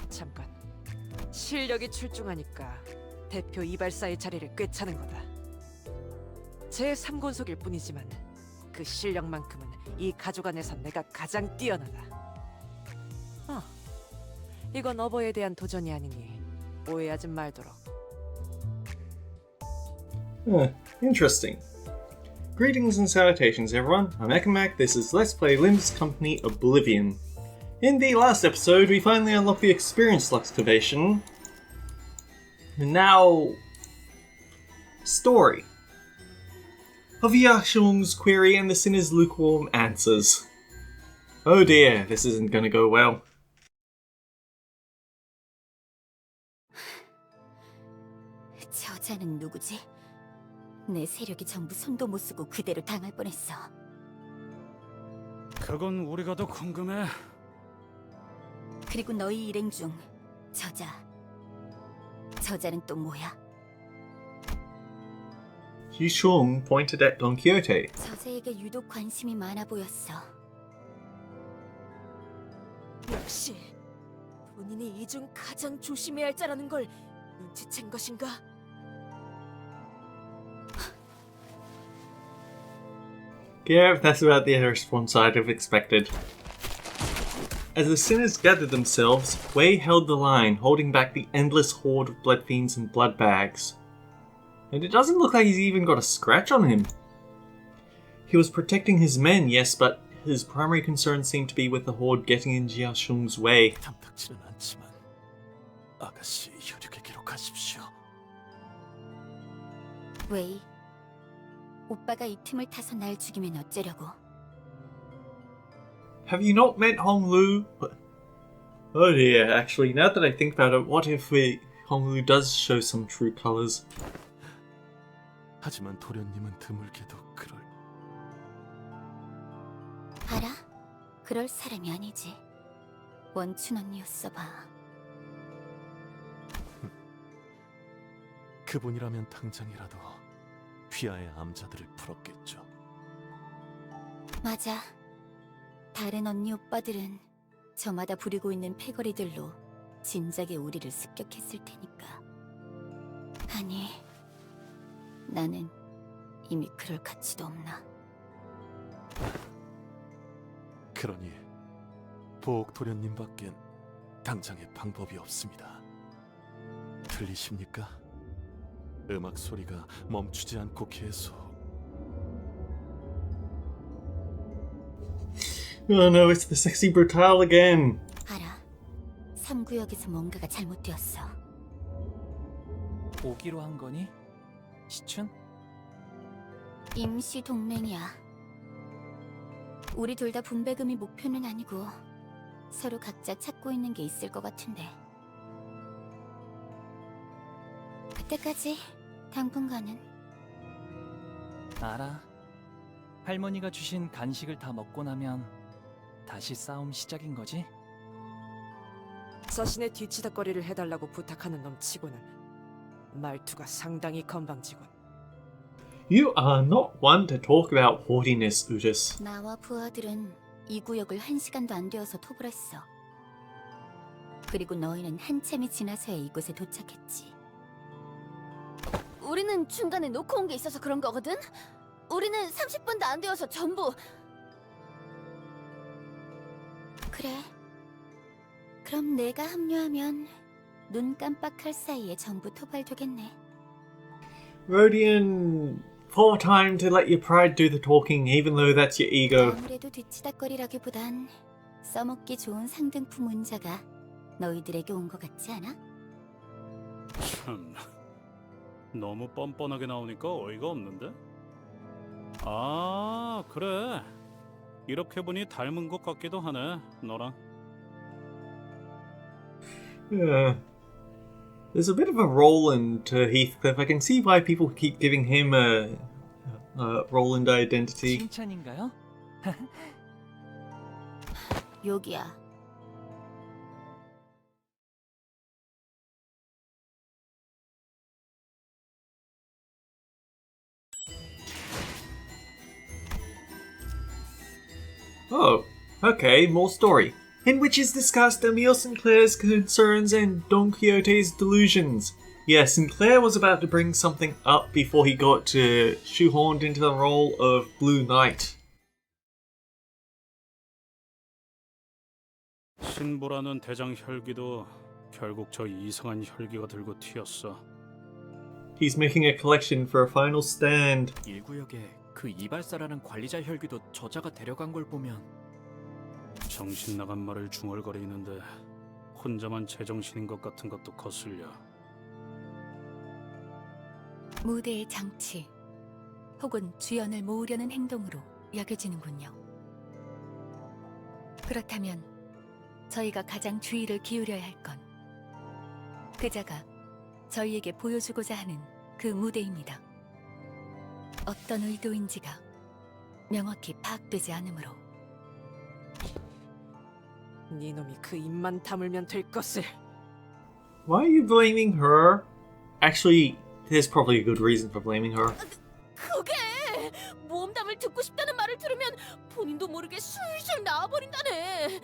잠깐. 실력이 출중하니까 대표 이발사의 자리를 꿰차는 거다. 제 3권속일 뿐이지만 그 실력만큼은 이 가족 안에서 내가 가장 뛰어나다. 이건 어버에 대한 도전이 아니니 오해하지 말도록. Interesting. Greetings and salutations, everyone. I'm Ekamac. This is Let's Play Limbus Company Oblivion. In the last episode, we finally unlocked the experience activation. And now, story of Yashung's query and the sinner's lukewarm answers. Oh dear, this isn't gonna go well. 저자는 누구지? 내 세력이 전부 손도 못 쓰고 그대로 당할 뻔했어. 그건 우리가 더 궁금해. 그리고 너희 일행 중 저자는 또 뭐야? Yishung pointed at Don Quixote. 저자에게 유독 관심이 많아 보였어. 역시 본인이 이 중 가장 조심해야 할 자라는 걸 눈치챈 것인가? Yeah, that's about the response I'd have expected. As the sinners gathered themselves, Wei held the line, holding back the endless horde of bloodfiends and blood bags. And it doesn't look like he's even got a scratch on him. He was protecting his men, yes, but his primary concern seemed to be with the horde getting in Jiashung's way. 탐탁지는 않지만 아가씨 혈육에 기록하십시오. 웨이, 오빠가 이 틈을 타서 날 죽이면 어쩌려고? Have you not met Honglu? Oh dear, actually, now that I think about it, what if Honglu does show some true colors? 하지만 도련님은 드물게도 그럴. 알아? 그럴 사람이 아니지. 원춘 언니였어 봐. 그분이라면 당장이라도 휘하의 암자들을 풀었겠죠. 맞아. 다른 언니 오빠들은 저마다 부리고 있는 패거리들로 진작에 우리를 습격했을 테니까. 아니, 나는 이미 그럴 가치도 없나. 그러니 보옥 도련님밖엔 당장의 방법이 없습니다. 들리십니까? 음악 소리가 멈추지 않고 계속. Oh no, it's the sexy brutale again. 알아. 3구역에서 뭔가가 잘못되었어. 오기로 한 거니? 시춘? 임시 동맹이야. 우리 둘 다 분배금이 목표는 아니고 서로 각자 찾고 있는 게 있을 것 같은데. 그때까지 당분간은. 알아. 할머니가 주신 간식을 다 먹고 나면 다시 싸움 시작인 거지? 서신의 뒤치다거리를 해달라고 부탁하는 놈 치고는 말투가 상당히 건방지군. You are not one to talk about haughtiness, Outis. 나와 부하들은 이 구역을 1시간도 안 되어서 토벌했어. 그리고 너희는 한참이 지나서야 이곳에 도착했지. 우리는 중간에 놓고 온 게 있어서 그런 거거든? 우리는 30분도 안 되어서 전부... 그래. 그럼 내가 합류하면 눈 깜빡할 사이에 전부 토발되겠네. Rodian, poor time to let your pride do the talking, even though that's your ego. 아무래도 뒤치다거리라기보단 써먹기 좋은 상등품 운자가 너희들에게 온 것 같지 않아? 참, 너무 뻔뻔하게 나오니까 어이가 없는데? 아, 그래. 이렇게 보니 닮은 것 같기도 하네, 너랑. There's a bit of a Roland to Heathcliff. I can see why people keep giving him a Roland identity. 칭찬인가요? 여기야. Oh, okay, more story. in which is discussed Emile Sinclair's concerns and Don Quixote's delusions. Yeah, Sinclair was about to bring something up before he got shoehorned into the role of Blue Knight. 신보라는 대장 혈기도 결국 저 이상한 혈기가 들고 튀었어. He's making a collection for a final stand. 1구역에 그 이발사라는 관리자 혈기도 저자가 데려간 걸 보면 정신 나간 말을 중얼거리는데 혼자만 제정신인 것 같은 것도 거슬려. 무대의 장치 혹은 주연을 모으려는 행동으로 여겨지는군요. 그렇다면 저희가 가장 주의를 기울여야 할 건 그자가 저희에게 보여주고자 하는 그 무대입니다. 어떤 의도인지가 명확히 파악되지 않으므로. 네 놈이 그 입만 다물면 될 것을. Why are you blaming her? Actually, there's probably a good reason for blaming her. 그게 모험담을 듣고 싶다는 말을 들으면 본인도 모르게 술술 나와버린다네.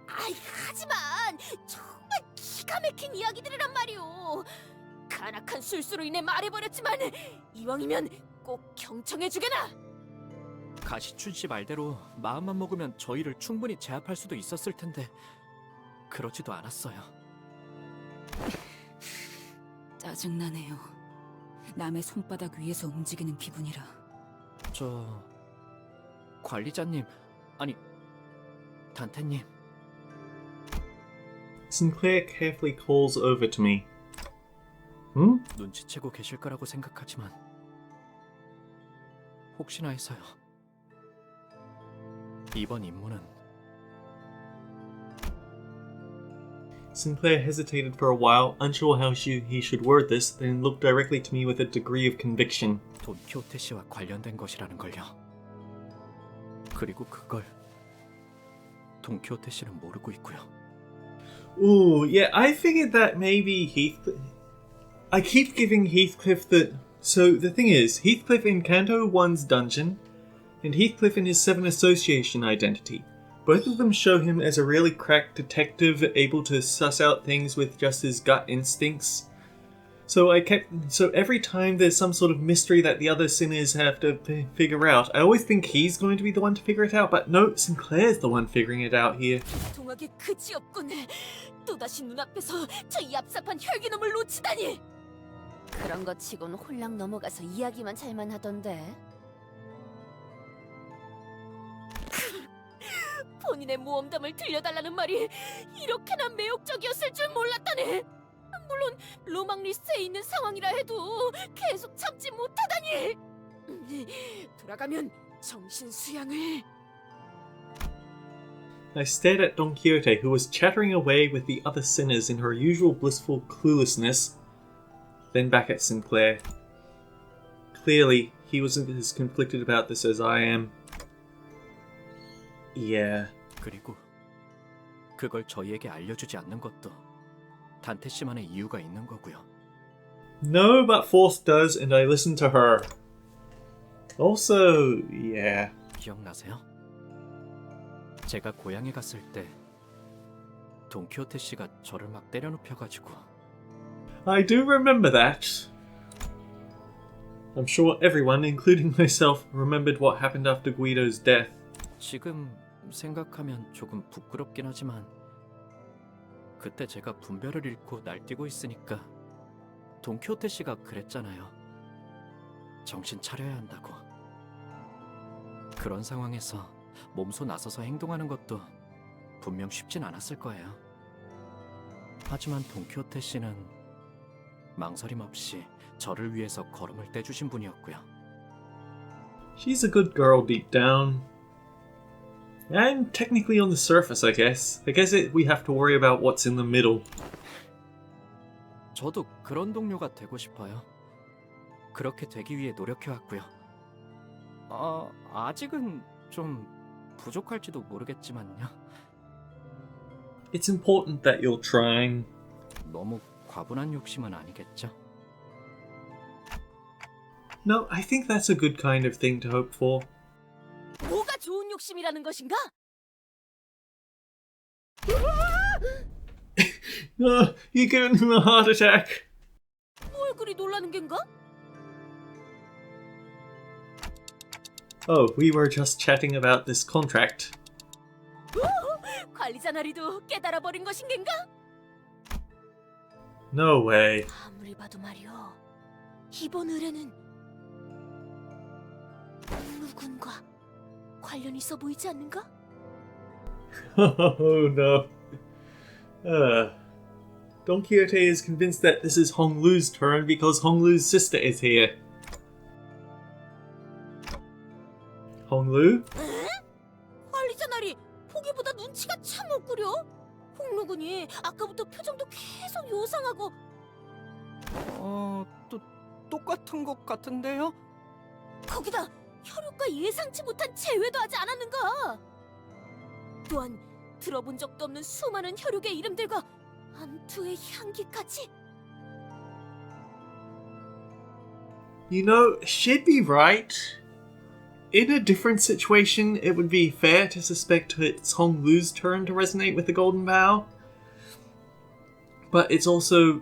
하지만 정말 기가 막힌 이야기들이란 말이오. 간악한 술수로 인해 말해버렸지만 이왕이면 꼭 경청해주게나. 가시춘 씨 말대로 마음만 먹으면 저희를 충분히 제압할 수도 있었을 텐데 그러지도 않았어요. 짜증나네요. 남의 손바닥 위에서 움직이는 기분이라. 저... 관리자님, 아니 단테님. Sinclair carefully calls over to me. Hmm? 눈치채고 계실 거라고 생각하지만 혹시나 해서요. 이번 임무는 Sinclair hesitated for a while, unsure how he should word this, then looked directly to me with a degree of conviction. 돈키호테 씨와 관련된 것이라는 걸요. 그리고 그걸 돈키호테 씨는 모르고 있고요. Ooh, yeah, I figured that maybe Heathcliff... I keep giving Heathcliff the... So, the thing is, Heathcliff in Canto 1's dungeon, and Heathcliff in his Seven Association identity. Both of them show him as a really cracked detective, able to suss out things with just his gut instincts. So every time there's some sort of mystery that the other sinners have to figure out, I always think he's going to be the one to figure it out, but no, Sinclair's the one figuring it out here. 통하게 그지없군. 또다시 눈앞에서 저 얍삽한 혈기놈을 놓치다니. 그런 것 치곤 홀랑 넘어가서 이야기만 잘만 하던데. 본인의 모험담을 들려달라는 말이 이렇게나 매혹적이었을 줄 몰랐다네. 물론 로망 리스트에 있는 상황이라 해도 계속 참지 못하다니. 돌아가면 정신 수양을. I stared at Don Quixote, who was chattering away with the other sinners in her usual blissful cluelessness, then back at Sinclair. Clearly, he wasn't as conflicted about this as I am. Yeah. 그리고 그걸 저희에게 알려주지 않는 것도 단테 씨만의 이유가 있는 거고요. No, but Forth does, and I listen to her. Also, yeah. 기억나세요? 제가 고향에 갔을 때 돈키호테 씨가 저를 막 때려눕혀가지고. I do remember that. I'm sure everyone, including myself, remembered what happened after Guido's death. 지금 생각하면 조금 부끄럽긴 하지만 그때 제가 분별을 잃고 날뛰고 있으니까 돈키호테 씨가 그랬잖아요. 정신 차려야 한다고. 그런 상황에서 몸소 나서서 행동하는 것도 분명 쉽진 않았을 거예요. 하지만 돈키호테 씨는 망설임 없이 저를 위해서 걸음을 떼주신 분이었고요. She's a good girl deep down. And technically on the surface, I guess. We have to worry about what's in the middle. 저도 그런 동료가 되고 싶어요. 그렇게 되기 위해 노력해왔고요. 아직은 좀 부족할지도 모르겠지만요. It's important that you're trying. 너무 과분한 욕심은 아니겠죠? No, I think that's a good kind of thing to hope for. 뭐가 좋은 욕심이라는 것인가? No, you're giving him a heart attack. 뭘 그리 놀라는 겐가? Oh, we were just chatting about this contract. 관리자 나리도 깨달아버린 것인 겐가? No way. 아무리 봐도 말이오. 이번 의뢰는 누군가 관련 있어 보이지 않는가? Oh no. Don Quixote is convinced that this is Honglu's turn because Honglu's sister is here. Honglu? 관리자 나리 보기보다 눈치가 참 없구려. 홍루군이 아까부터 표정도 계속 요상하고 똑같은 것 같은데요? 거기다 혈육과 예상치 못한 제외도 하지 않았는가? 또한 들어본 적도 없는 수많은 혈육의 이름들과 암투의 향기까지. You know, she'd be right. In a different situation, it would be fair to suspect it's Honglu's turn to resonate with the Golden Bough. But it's also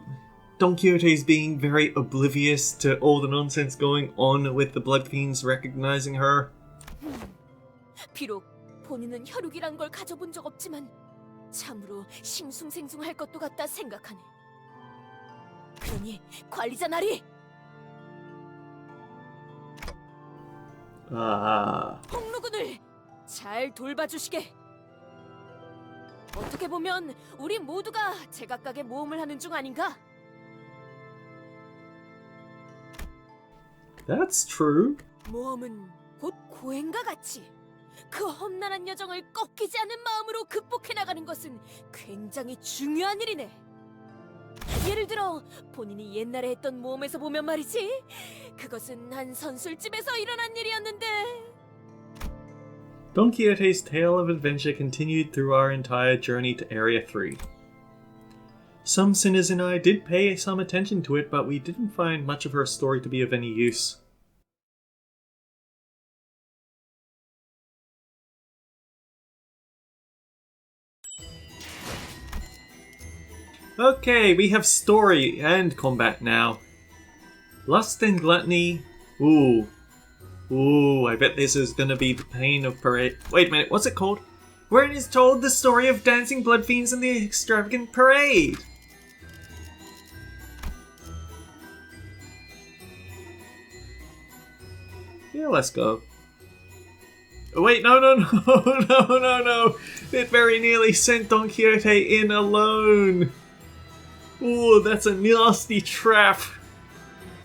Don Quixote's being very oblivious to all the nonsense going on with the Bloodfiends recognizing her. 비록 본인은 혈육이란 걸 가져본 적 없지만 참으로 싱숭생숭할 것도 같다 생각하네. 그러니 관리자 나리! 홍루군을 잘 돌봐주시게. 어떻게 보면 우리 모두가 제각각의 모험을 하는 중 아닌가? That's true. 모험은 곧 고행과 같이 그 험난한 여정을 꺾이지 않는 마음으로 극복해 나가는 것은 굉장히 중요한 일이네. 예를 들어 본인이 옛날에 했던 모험에서 보면 말이지, 그것은 한 선술집에서 일어난 일이었는데. Don Quixote's tale of adventure continued through our entire journey to Area 3. Some sinners and I did pay some attention to it, but we didn't find much of her story to be of any use. Okay, we have story and combat now. Lust and Gluttony. Ooh, I bet this is gonna be the pain of parade. Wait a minute, what's it called? Where it is told the story of dancing bloodfiends and the extravagant parade. Yeah, let's go. Oh, wait, no. It very nearly sent Don Quixote in alone. Ooh, that's a nasty trap.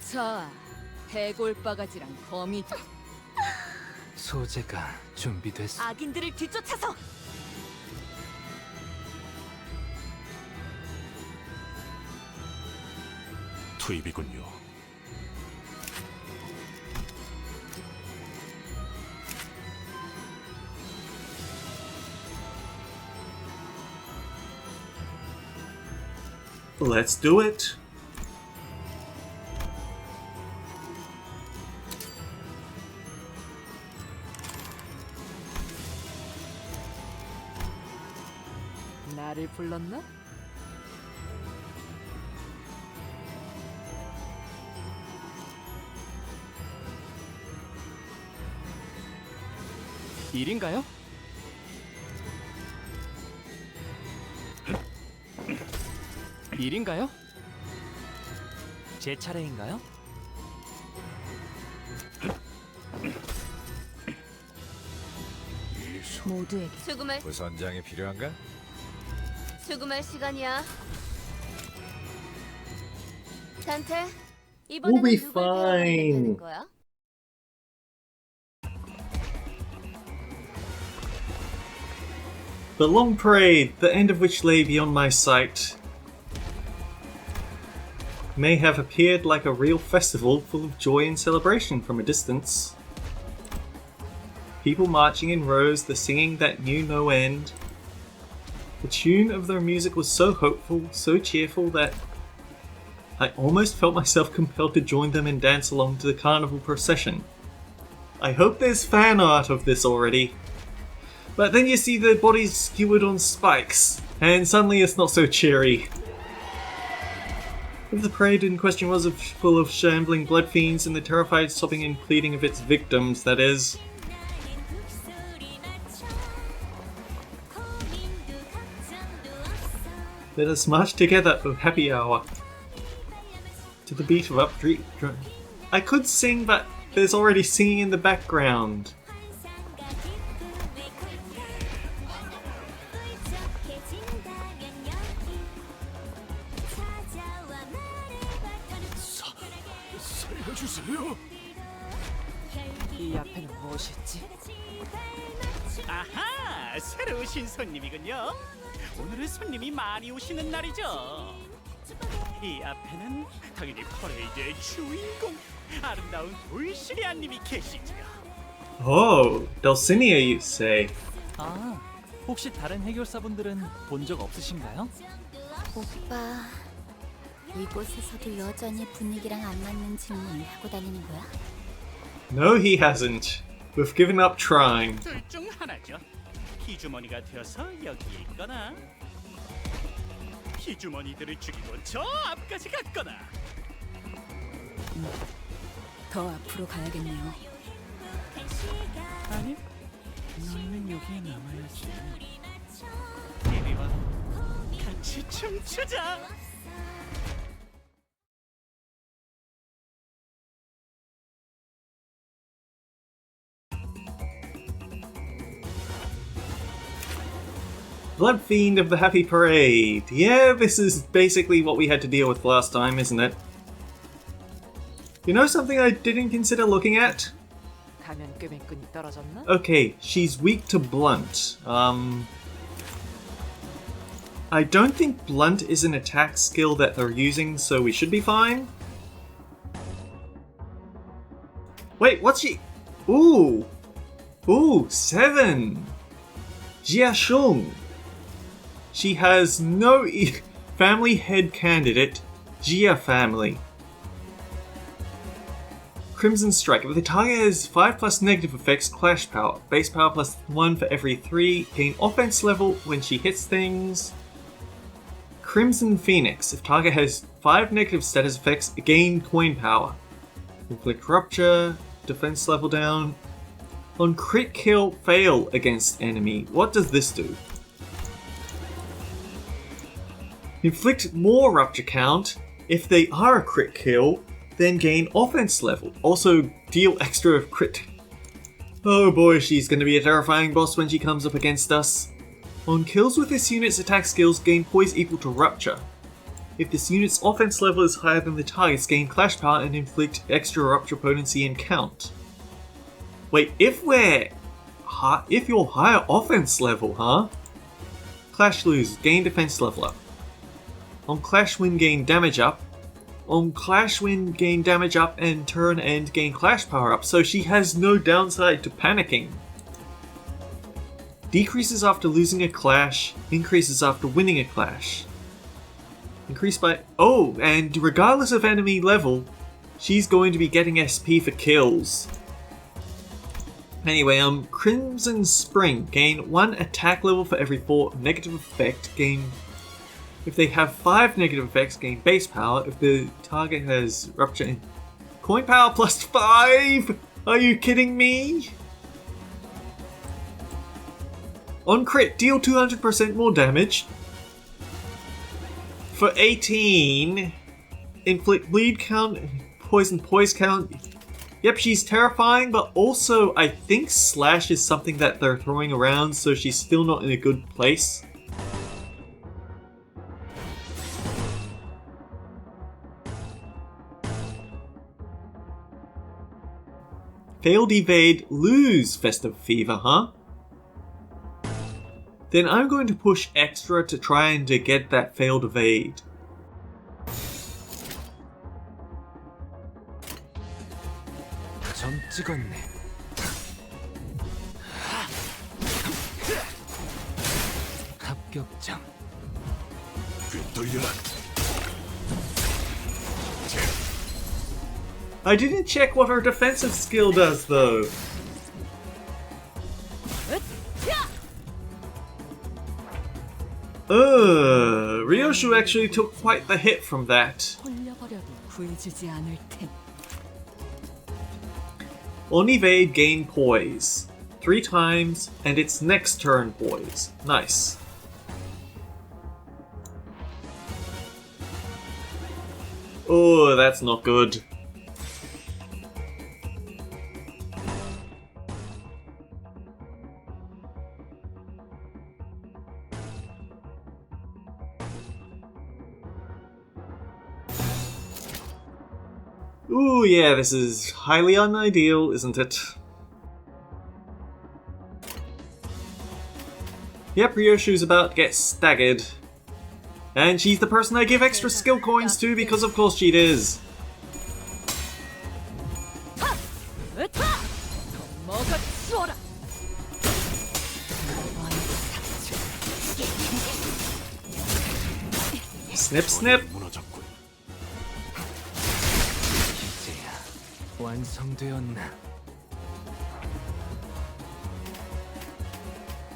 자, 해골바가지랑 거미들. 소재가 준비됐어. 악인들을 뒤쫓아서. 투입이군요. Let's do it. 나를 불렀나? 일인가요? 일인가요? 제 차례인가요? 모두에게 수금할 부선장이 필요한가? 수금할 시간이야. 단테, We'll 이번에는 be 누굴 배워야 fine. 되는 거야? The long parade, the end of which lay beyond my sight, may have appeared like a real festival full of joy and celebration from a distance. People marching in rows, the singing that knew no end. The tune of their music was so hopeful, so cheerful that I almost felt myself compelled to join them and dance along to the carnival procession. I hope there's fan art of this already. But then you see their bodies skewered on spikes. And suddenly it's not so cheery. If the parade in question was full of shambling bloodfiends and the terrified sobbing and pleading of its victims, that is. Let us march together, O happy hour. To the beat of Uptie. I could sing, but there's already singing in the background. 이 앞에는 무엇이지? 아하, 새로 오신 손님이군요. 오늘은 손님이 많이 오시는 날이죠. 이 앞에는 당연히 퍼레이드의 주인공, 아름다운 돌시리아님이 계시지요. Oh, Dulcinea, you say? 아, 혹시 다른 해결사분들은 본 적 없으신가요? 오빠, 이곳에서도 여전히 분위기랑 안 맞는 질문을 하고 다니는 거야? No, he hasn't. We've given up trying. 둘 중 하나죠. 희주머니가 되어서 여기에 있거나 희주머니들을 죽이고 저 앞까지 갔거나. 더 앞으로 가야겠네요. 아니, 너희는 여기에 남아야지. 이리 와, 같이 춤추자. Bloodfiend of the Happy Parade. Yeah, this is basically what we had to deal with last time, isn't it? You know something I didn't consider looking at? 가면 끄맨끈이 떨어졌나? Okay, she's weak to blunt. I don't think blunt is an attack skill that they're using, so we should be fine. Wait, what's she? Ooh! Ooh, 7! Jia Shung! She has no family head candidate, Jia family. Crimson Strike. If the target has 5 plus negative effects, clash power. Base power plus 1 for every 3. Gain offense level when she hits things. Crimson Phoenix. If target has 5 negative status effects, gain coin power. Inflict Rupture. Defense level down. On crit kill, fail against enemy. What does this do? Inflict more Rupture count. If they are a crit kill, then gain offense level. Also deal extra crit. Oh boy, she's gonna be a terrifying boss when she comes up against us. On kills with this unit's attack skills, gain poise equal to Rupture. If this unit's offense level is higher than the target's, gain clash power and inflict extra Rupture potency and count. Wait, if you're higher offense level, huh? Clash lose, gain defense level up. On clash win, gain damage up. On clash win, gain damage up, and turn end, gain clash power up, so she has no downside to panicking. Decreases after losing a clash, increases after winning a clash. Increased by... Oh, and regardless of enemy level, she's going to be getting SP for kills. Anyway, Crimson Spring. Gain 1 attack level for every 4 negative effect. Gain... If they have 5 negative effects, gain base power. If the target has Rupture and coin power plus 5! Are you kidding me? On crit, deal 200% more damage. For 18, inflict bleed count, poise count. Yep, she's terrifying, but also I think slash is something that they're throwing around, so she's still not in a good place. Failed evade, lose Festive Fever, huh? Then I'm going to push extra to try and to get that failed evade. 점 찍었네. 합격점. I didn't check what her defensive skill does though. Ryoshu actually took quite the hit from that. 홀려버려도 구해주지 않을 텐. On evade, gain poise. 3 times, and its next turn poise. Nice. Oh, that's not good. Ooh, yeah, this is highly unideal, isn't it? Yep, Ryoshu's about to get staggered. And she's the person I give extra skill coins to because of course she is. Snip, snip. 완성되었나?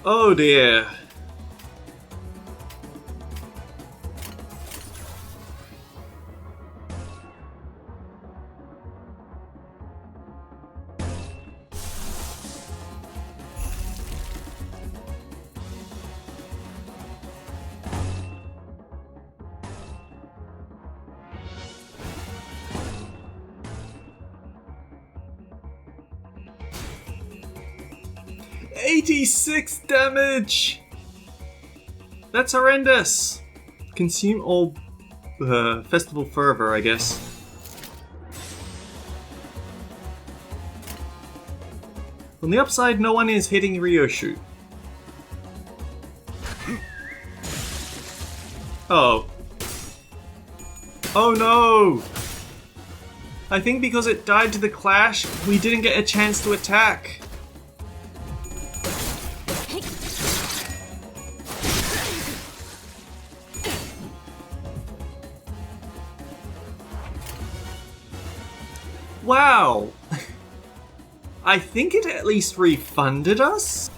Oh dear. $86 damage! That's horrendous! Consume all festival fervor, I guess. On the upside, no one is hitting Ryoshu. Oh. Oh no! I think because it died to the clash, we didn't get a chance to attack. Wow! I think it at least refunded us?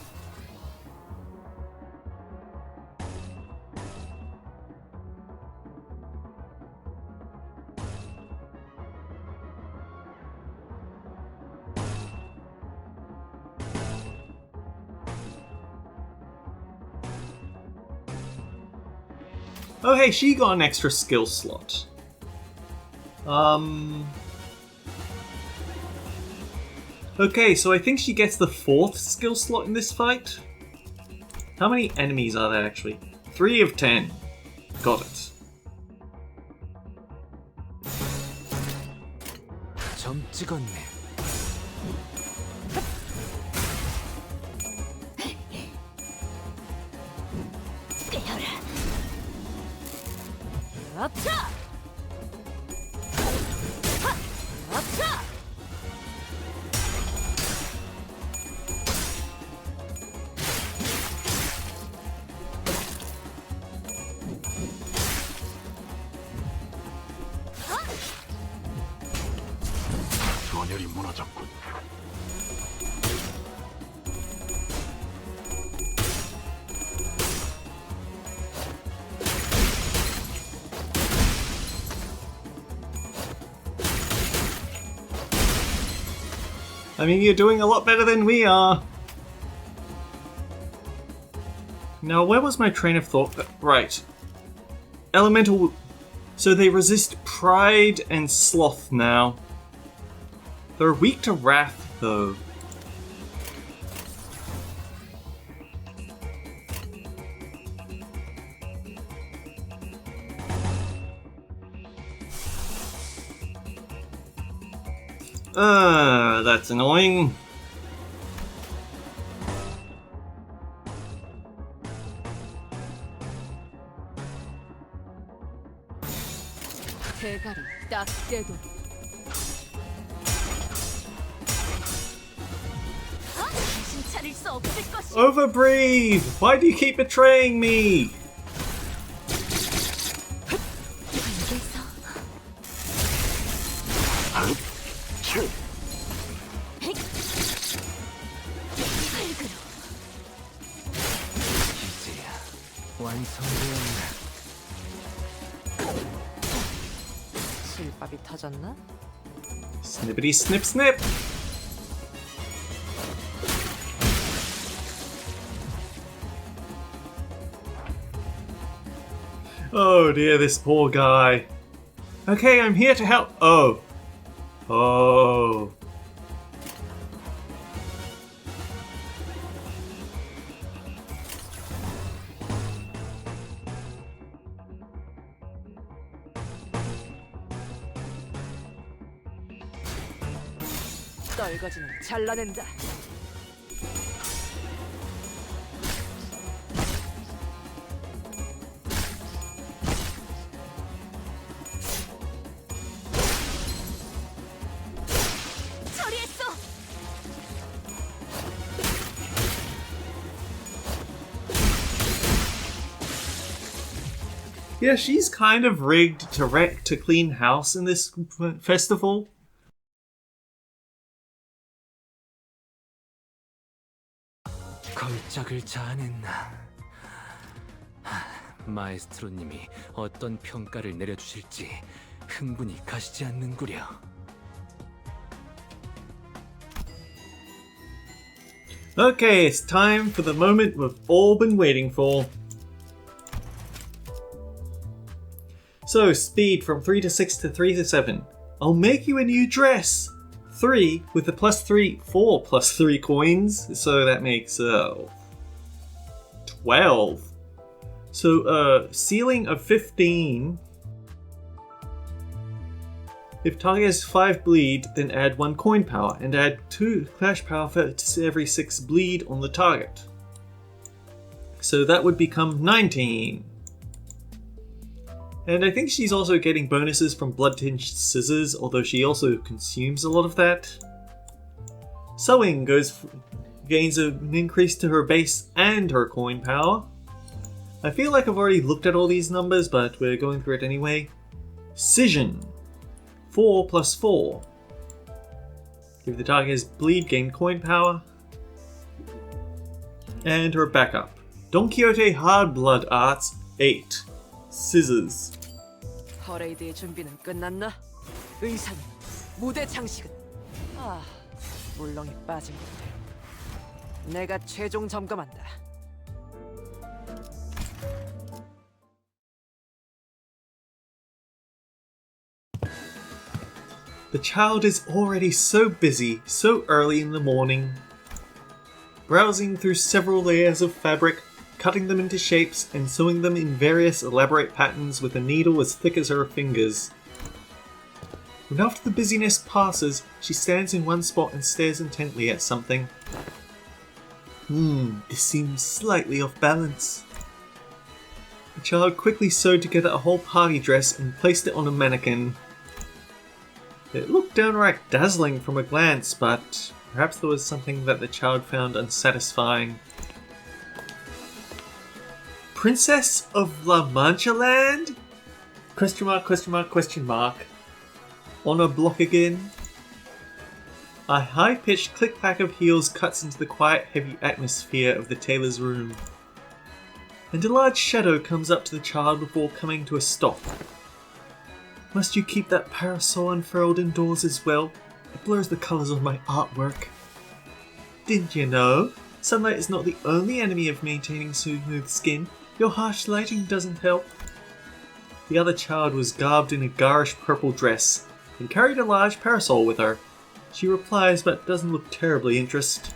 Oh hey, she got an extra skill slot. Okay, so I think she gets the 4th skill slot in this fight. How many enemies are there actually? 3 of 10. Got it. 점 찍었네. I mean, you're doing a lot better than we are. Now, where was my train of thought? Right. Elemental... So they resist pride and sloth now. They're weak to wrath, though. That's annoying. 대가리 딱 떼도. 정신 차릴 수 없을 것이. Overbreathe! Why do you keep betraying me? 완성되었나? 떡밥이 터졌나? Snippity snip snip! Oh dear, this poor guy. Okay, I'm here to help. Oh. Oh. 떨거지는 잘라낸다. 처리했어. Yeah, she's kind of rigged to clean house in this festival. 걸작을 자아냈나. 마에스트로님이 어떤 평가를 내려주실지 흥분이 가시지 않는구려. Okay, it's time for the moment we've all been waiting for. So, speed from 3 to 6 to 3 to 7. I'll make you a new dress! 3 with the +3, 4 +3 coins, so that makes 12. So, ceiling of 15. If target has 5 bleed, then add 1 coin power, and add 2 clash power for every 6 bleed on the target. So that would become 19. And I think she's also getting bonuses from blood-tinged scissors, although she also consumes a lot of that. Sewing gains an increase to her base and her coin power. I feel like I've already looked at all these numbers, but we're going through it anyway. Scission. 4 + 4. If the target has bleed, gain coin power. And her backup. Don Quixote Hard Blood Arts 8. Scissors. 퍼레이드의 준비는 끝났나? 의상은, 무대 장식은. 아, 물렁이 빠진 것들. 내가 최종 점검한다. The child is already so busy, so early in the morning, browsing through several layers of fabric, cutting them into shapes, and sewing them in various elaborate patterns with a needle as thick as her fingers. When after the busyness passes, she stands in one spot and stares intently at something. This seems slightly off balance. The child quickly sewed together a whole party dress and placed it on a mannequin. It looked downright dazzling from a glance, but perhaps there was something that the child found unsatisfying. Princess of La Mancha Land? Question mark, question mark, question mark. On a block again? A high-pitched click-clack of heels cuts into the quiet, heavy atmosphere of the tailor's room. And a large shadow comes up to the child before coming to a stop. Must you keep that parasol unfurled indoors as well? It blurs the colours of my artwork. Didn't you know? Sunlight is not the only enemy of maintaining smooth skin. Your harsh lighting doesn't help. The other child was garbed in a garish purple dress and carried a large parasol with her. She replies but doesn't look terribly interested.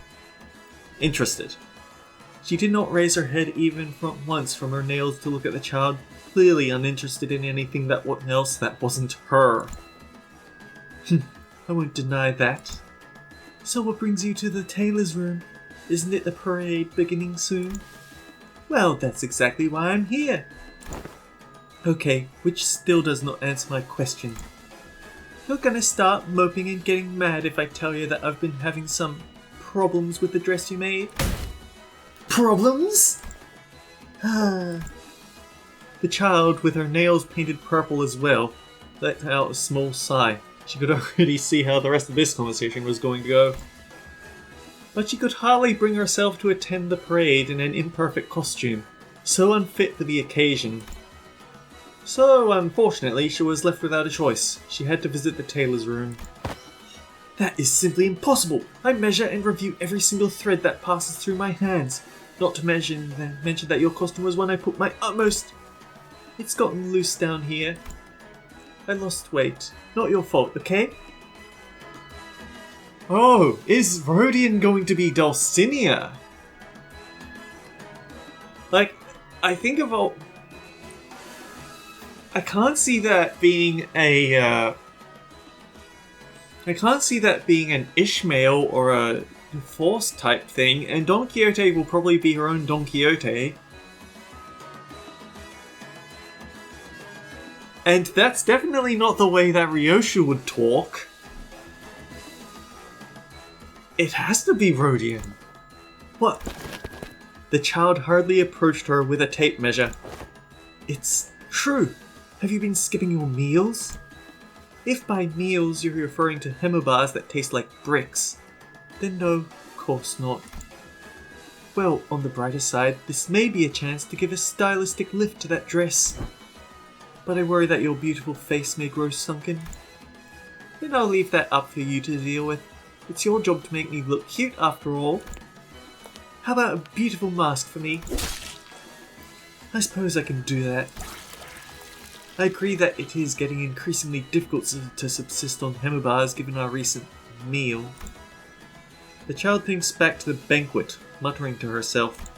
She did not raise her head even once from her nails to look at the child, clearly uninterested in anything else that wasn't her. I won't deny that. So what brings you to the tailor's room? Isn't it the parade beginning soon? Well, that's exactly why I'm here. Okay, which still does not answer my question. You're gonna start moping and getting mad if I tell you that I've been having some problems with the dress you made? Problems? The child, with her nails painted purple as well, let out a small sigh. She could already see how the rest of this conversation was going to go. But she could hardly bring herself to attend the parade in an imperfect costume, so unfit for the occasion. So, unfortunately, she was left without a choice. She had to visit the tailor's room. That is simply impossible! I measure and review every single thread that passes through my hands. Not to mention that your costume was one I put my utmost... It's gotten loose down here. I lost weight. Not your fault, okay? Oh, is Rodion going to be Dulcinea? Like, I think of all... I can't see that being a... I can't see that being an Ishmael or a Force type thing, and Don Quixote will probably be her own Don Quixote. And that's definitely not the way that Ryoshu would talk. It has to be Rodion. What? The child hardly approached her with a tape measure. It's true. Have you been skipping your meals? If by meals you're referring to hemobars that taste like bricks, then no, of course not. Well, on the brighter side, this may be a chance to give a stylistic lift to that dress. But I worry that your beautiful face may grow sunken. Then I'll leave that up for you to deal with. It's your job to make me look cute after all. How about a beautiful mask for me? I suppose I can do that. I agree that it is getting increasingly difficult to subsist on hemobars given our recent meal. The child thinks back to the banquet, muttering to herself.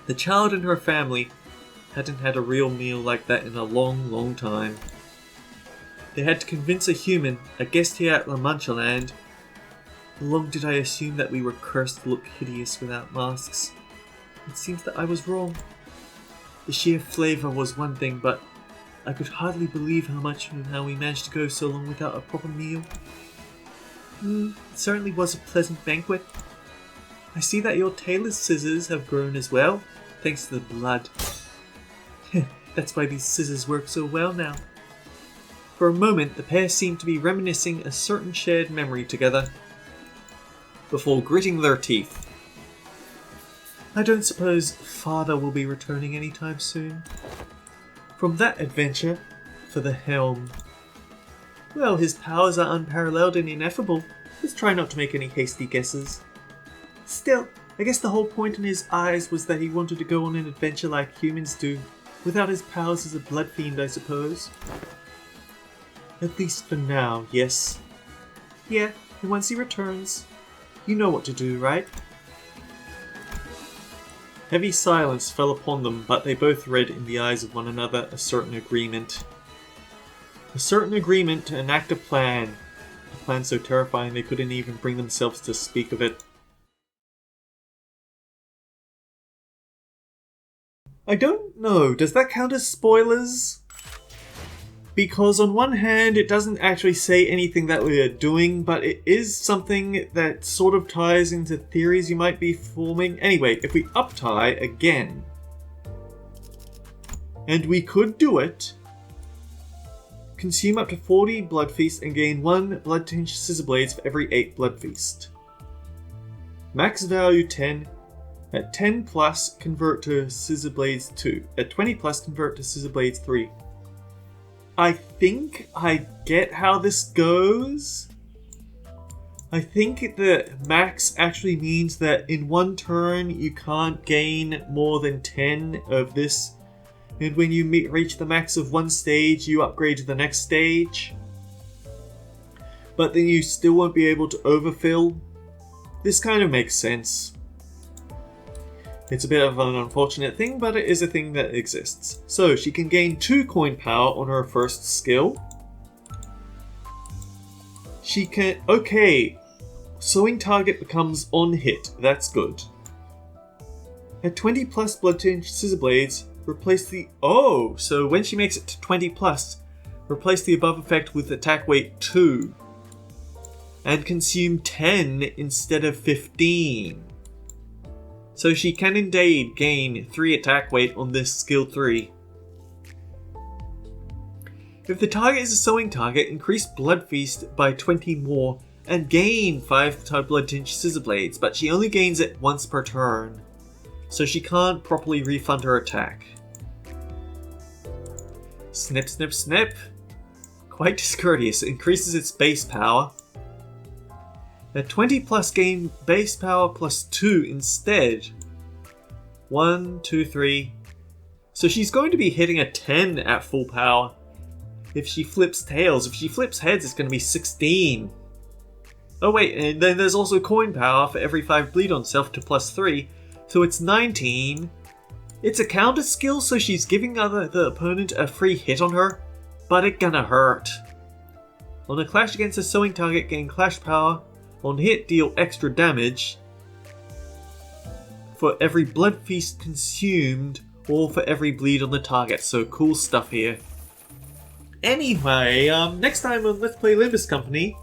The child and her family hadn't had a real meal like that in a long, long time. They had to convince a human, a guest here at La Mancha Land. How long did I assume that we were cursed to look hideous without masks? It seems that I was wrong. The sheer flavour was one thing, but I could hardly believe how we managed to go so long without a proper meal. It certainly was a pleasant banquet. I see that your tailor's scissors have grown as well, thanks to the blood. That's why these scissors work so well now. For a moment, the pair seemed to be reminiscing a certain shared memory together, before gritting their teeth. I don't suppose Father will be returning anytime soon. From that adventure, for the helm. Well, his powers are unparalleled and ineffable. Let's try not to make any hasty guesses. Still, I guess the whole point in his eyes was that he wanted to go on an adventure like humans do, without his powers as a Bloodfiend, I suppose. At least for now, yes. Yeah, and once he returns, you know what to do, right? Heavy silence fell upon them, but they both read in the eyes of one another a certain agreement. A certain agreement to enact a plan. A plan so terrifying they couldn't even bring themselves to speak of it. I don't know, does that count as spoilers? Because on one hand, it doesn't actually say anything that we are doing, but it is something that sort of ties into theories you might be forming. Anyway, if we uptie again, and we could do it, consume up to 40 Blood Feast and gain 1 Blood Tinged Scissor Blades for every 8 Blood Feast. Max value 10. At 10 plus, convert to Scissor Blades 2. At 20 plus, convert to Scissor Blades 3. I think I get how this goes. I think that max actually means that in one turn you can't gain more than 10 of this, and when you reach the max of one stage you upgrade to the next stage, but then you still won't be able to overfill. This kind of makes sense. It's a bit of an unfortunate thing, but it is a thing that exists. So she can gain 2 coin power on her first skill. She can... Okay. Sewing target becomes on hit. That's good. At 20 plus Blood Tinged Scissor Blades, replace the... Oh! So when she makes it to 20 plus, replace the above effect with attack weight 2. And consume 10 instead of 15. So she can indeed gain 3 attack weight on this skill 3. If the target is a sewing target, increase Blood Feast by 20 more and gain 5 Blood Tinged Scissor Blades, but she only gains it once per turn, so she can't properly refund her attack. Snip, snip, snip. Quite discourteous. It increases its base power. At 20 plus gain base power plus 2 instead. 1, 2, 3. So she's going to be hitting a 10 at full power. If she flips tails. If she flips heads, it's going to be 16. Oh wait, and then there's also coin power for every 5 bleed on self to plus 3. So it's 19. It's a counter skill, so she's giving the opponent a free hit on her. But it gonna hurt. On a clash against a sewing target, gain clash power. On hit, deal extra damage. For every blood feast consumed, or for every bleed on the target. So cool stuff here. Anyway, next time on Let's Play Limbus Company.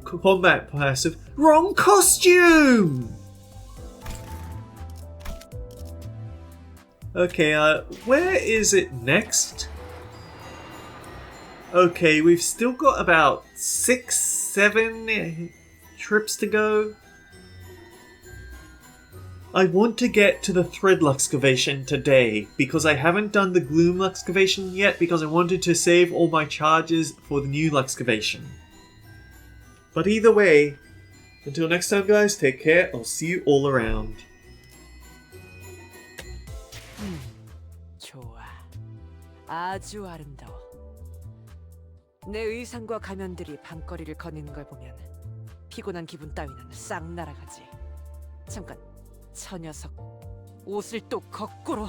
Combat passive. Wrong costume! Okay, where is it next? Okay, we've still got about 6, 7 trips to go. I want to get to the thread luxcavation today, because I haven't done the gloom luxcavation yet, because I wanted to save all my charges for the new luxcavation. But either way, until next time guys, take care, I'll see you all around. 좋아. 아주 아름다워. 내 의상과 가면들이 밤거리를 거니는 걸 보면 피곤한 기분 따위는 싹 날아가지. 잠깐, 저 녀석 옷을 또 거꾸로.